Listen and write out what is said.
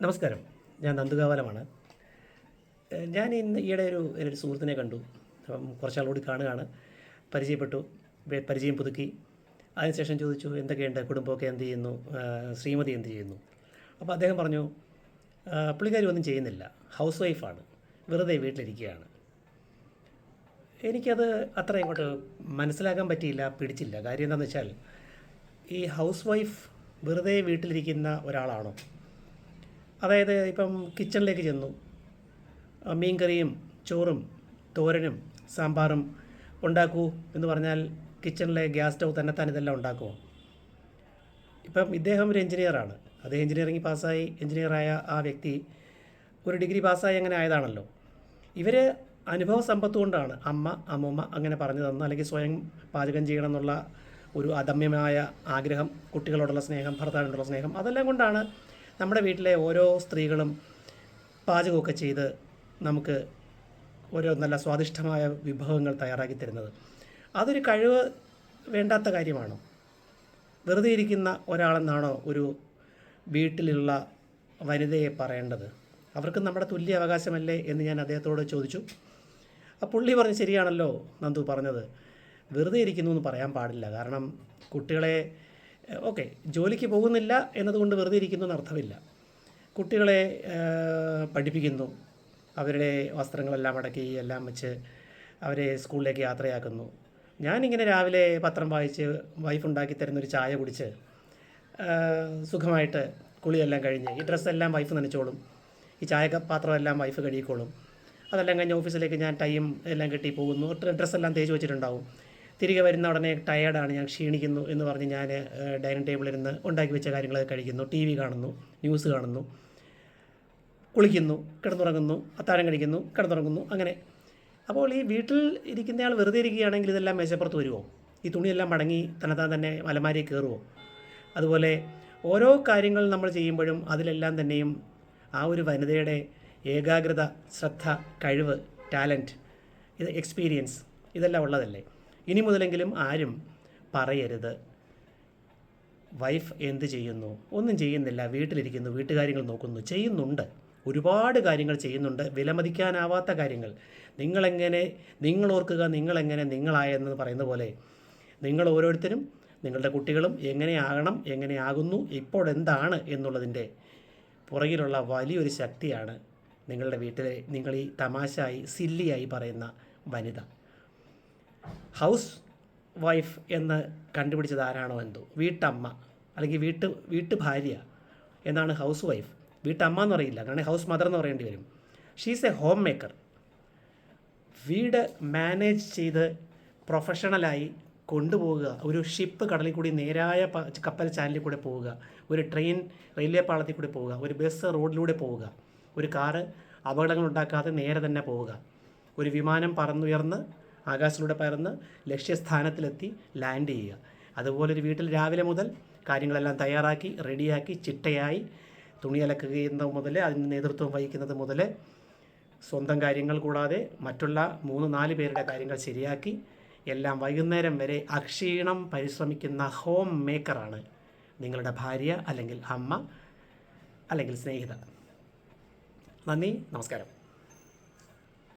നമസ്കാരം. ഞാൻ നന്ദുകാവലമാണ്. ഞാൻ ഇന്ന് ഈയിടെ ഒരു സുഹൃത്തിനെ കണ്ടു. അപ്പം കുറച്ചാളോട് കാണുകയാണ്. പരിചയപ്പെട്ടു. പരിചയം പുതുക്കി. അതിനുശേഷം ചോദിച്ചു, എന്തൊക്കെയുണ്ട്, കുടുംബമൊക്കെ എന്ത് ചെയ്യുന്നു, ശ്രീമതി എന്ത് ചെയ്യുന്നു? അപ്പോൾ അദ്ദേഹം പറഞ്ഞു, പുള്ളിക്കാരി ഒന്നും ചെയ്യുന്നില്ല, ഹൗസ് വൈഫാണ്, വെറുതെ വീട്ടിലിരിക്കുകയാണ്. എനിക്കത് അത്ര ഇങ്ങോട്ട് മനസ്സിലാക്കാൻ പറ്റിയില്ല, പിടിച്ചില്ല. കാര്യം എന്താണെന്ന് വെച്ചാൽ, ഈ ഹൗസ് വൈഫ് വെറുതെ വീട്ടിലിരിക്കുന്ന ഒരാളാണോ? അതായത് ഇപ്പം കിച്ചണിലേക്ക് ചെന്നു, മീൻകറിയും ചോറും തോരനും സാമ്പാറും ഉണ്ടാക്കൂ എന്ന് പറഞ്ഞാൽ കിച്ചണിലെ ഗ്യാസ് സ്റ്റൗ തന്നെത്താൻ ഇതെല്ലാം ഉണ്ടാക്കുമോ? ഇപ്പം ഇദ്ദേഹം ഒരു എഞ്ചിനീയറാണ്. അദ്ദേഹം എഞ്ചിനീയറിംഗ് പാസ്സായി, എഞ്ചിനീയറായ ആ വ്യക്തി ഒരു ഡിഗ്രി പാസ്സായി അങ്ങനെ ആയതാണല്ലോ. ഇവർ അനുഭവ സമ്പത്ത് കൊണ്ടാണ് അമ്മൂമ്മ അങ്ങനെ പറഞ്ഞു തന്നു, അല്ലെങ്കിൽ സ്വയം പാചകം ചെയ്യണം എന്നുള്ള ഒരു അദമ്യമായ ആഗ്രഹം, കുട്ടികളോടുള്ള സ്നേഹം, ഭർത്താവിനോടുള്ള സ്നേഹം, അതെല്ലാം കൊണ്ടാണ് നമ്മുടെ വീട്ടിലെ ഓരോ സ്ത്രീകളും പാചകമൊക്കെ ചെയ്ത് നമുക്ക് ഓരോ നല്ല സ്വാദിഷ്ടമായ വിഭവങ്ങൾ തയ്യാറാക്കി തരുന്നത്. അതൊരു കഴിവ് വേണ്ടാത്ത കാര്യമാണോ? വെറുതെ ഇരിക്കുന്ന ഒരാളെന്നാണോ ഒരു വീട്ടിലുള്ള വനിതയെ പറയേണ്ടത്? അവർക്ക് നമ്മുടെ തുല്യ അവകാശമല്ലേ എന്ന് ഞാൻ അദ്ദേഹത്തോട് ചോദിച്ചു. ആ പുള്ളി പറഞ്ഞ്, ശരിയാണല്ലോ നന്ദു പറഞ്ഞത്, വെറുതെ ഇരിക്കുന്നു എന്ന് പറയാൻ പാടില്ല. കാരണം കുട്ടികളെ ജോലിക്ക് പോകുന്നില്ല എന്നതുകൊണ്ട് വെറുതെ ഇരിക്കുന്നു എന്നർത്ഥമില്ല. കുട്ടികളെ പഠിപ്പിക്കുന്നു, അവരുടെ വസ്ത്രങ്ങളെല്ലാം അടക്കി എല്ലാം വെച്ച് അവരെ സ്കൂളിലേക്ക് യാത്രയാക്കുന്നു. ഞാനിങ്ങനെ രാവിലെ പത്രം വായിച്ച് വൈഫ് ഉണ്ടാക്കി തരുന്നൊരു ചായ കുടിച്ച് സുഖമായിട്ട് കുളിയെല്ലാം കഴിഞ്ഞ് ഈ ഡ്രസ്സെല്ലാം വൈഫ് നനച്ചോളും, ഈ ചായ പാത്രമെല്ലാം വൈഫ് കഴുകിക്കോളും. അതെല്ലാം കഴിഞ്ഞ് ഓഫീസിലേക്ക് ഞാൻ ടൈം എല്ലാം കെട്ടി പോകുന്നു, ഡ്രസ്സെല്ലാം തേച്ച് വെച്ചിട്ടുണ്ടാവും. തിരികെ വരുന്ന ഉടനെ ടയേർഡാണ്, ഞാൻ ക്ഷീണിക്കുന്നു എന്ന് പറഞ്ഞ് ഞാൻ ഡൈനിങ് ടേബിളിലിരുന്ന് ഉണ്ടാക്കി വെച്ച കാര്യങ്ങളൊക്കെ കഴിക്കുന്നു, ടി വി കാണുന്നു, ന്യൂസ് കാണുന്നു, കുളിക്കുന്നു, കിടന്നുറങ്ങുന്നു, അത്താഴം കഴിക്കുന്നു, കിടന്നുറങ്ങുന്നു, അങ്ങനെ. അപ്പോൾ ഈ വീട്ടിൽ ഇരിക്കുന്നയാൾ വെറുതെ ഇരിക്കുകയാണെങ്കിൽ ഇതെല്ലാം മേശപ്പുറത്ത് വരുമോ? ഈ തുണിയെല്ലാം മടങ്ങി തന്നെ അലമാരിയിൽ കയറുമോ? അതുപോലെ ഓരോ കാര്യങ്ങൾ നമ്മൾ ചെയ്യുമ്പോഴും അതിലെല്ലാം തന്നെയും ആ ഒരു വനിതയുടെ ഏകാഗ്രത, ശ്രദ്ധ, കഴിവ്, ടാലൻറ്റ്, ഇത് എക്സ്പീരിയൻസ്, ഇതെല്ലാം ഉള്ളതല്ലേ? ഇനി മുതലെങ്കിലും ആരും പറയരുത് വൈഫ് എന്ത് ചെയ്യുന്നു, ഒന്നും ചെയ്യുന്നില്ല, വീട്ടിലിരിക്കുന്നു, വീട്ടുകാര്യങ്ങൾ നോക്കുന്നു. ചെയ്യുന്നുണ്ട്, ഒരുപാട് കാര്യങ്ങൾ ചെയ്യുന്നുണ്ട്, വിലമതിക്കാനാവാത്ത കാര്യങ്ങൾ. നിങ്ങളോർക്കുക, നിങ്ങളെങ്ങനെ നിങ്ങളായെന്ന് പറയുന്ന പോലെ നിങ്ങൾ ഓരോരുത്തരും നിങ്ങളുടെ കുട്ടികളും എങ്ങനെയാകണം, എങ്ങനെയാകുന്നു, ഇപ്പോഴെന്താണ് എന്നുള്ളതിൻ്റെ പുറകിലുള്ള വലിയൊരു ശക്തിയാണ് നിങ്ങളുടെ വീട്ടിലെ നിങ്ങൾ ഈ തമാശയായി സില്ലിയായി പറയുന്ന വനിത. ഹൗസ് വൈഫ് എന്ന് കണ്ടുപിടിച്ചത് ആരാണോ എന്തോ, വീട്ടമ്മ അല്ലെങ്കിൽ വീട്ടു ഭാര്യ എന്നാണ് ഹൗസ് വൈഫ്. വീട്ടമ്മ എന്ന് പറയില്ല, കാരണം ഹൗസ് മദർ എന്ന് പറയേണ്ടി വരും. She's A home maker. വീട് മാനേജ് ചെയ്ത് പ്രൊഫഷണലായി കൊണ്ടുപോവുക. ഒരു ഷിപ്പ് കടലിൽ കൂടി നേരായ കപ്പൽ ചാനലിൽ കൂടെ പോവുക, ഒരു ട്രെയിൻ റെയിൽവേ പാളത്തിൽ കൂടെ പോവുക, ഒരു ബസ് റോഡിലൂടെ പോവുക, ഒരു കാറ് അപകടങ്ങളുണ്ടാക്കാതെ നേരെ തന്നെ പോവുക, ഒരു വിമാനം പറന്നുയർന്ന് ആകാശത്തിലൂടെ പറന്ന് ലക്ഷ്യസ്ഥാനത്തിലെത്തി ലാൻഡ് ചെയ്യുക. അതുപോലൊരു വീട്ടിൽ രാവിലെ മുതൽ കാര്യങ്ങളെല്ലാം തയ്യാറാക്കി റെഡിയാക്കി ചിട്ടയായി തുണി അലക്കുകയെന്ന മുതൽ അതിന് നേതൃത്വം വഹിക്കുന്നത് മുതൽ സ്വന്തം കാര്യങ്ങൾ കൂടാതെ മറ്റുള്ള 3-4 പേരുടെ കാര്യങ്ങൾ ശരിയാക്കി എല്ലാം വൈകുന്നേരം വരെ അക്ഷീണം പരിശ്രമിക്കുന്ന ഹോം മേക്കറാണ് നിങ്ങളുടെ ഭാര്യ, അല്ലെങ്കിൽ അമ്മ, അല്ലെങ്കിൽ സ്നേഹിത. നന്ദി, നമസ്കാരം.